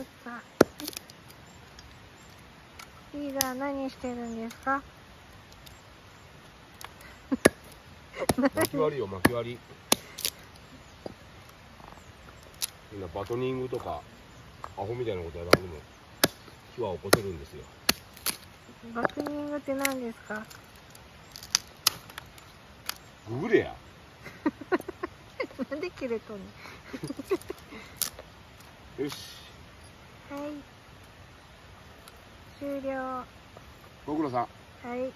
った。リーダー何してるんですか？巻き割りよ、巻き割り。みんなバトニングとかアホみたいなことやらんでも火は起こせるんですよ。バトニングって何ですか？ググれや。なんで切れとんの？よし。はい。終了。ご苦労さん。はい。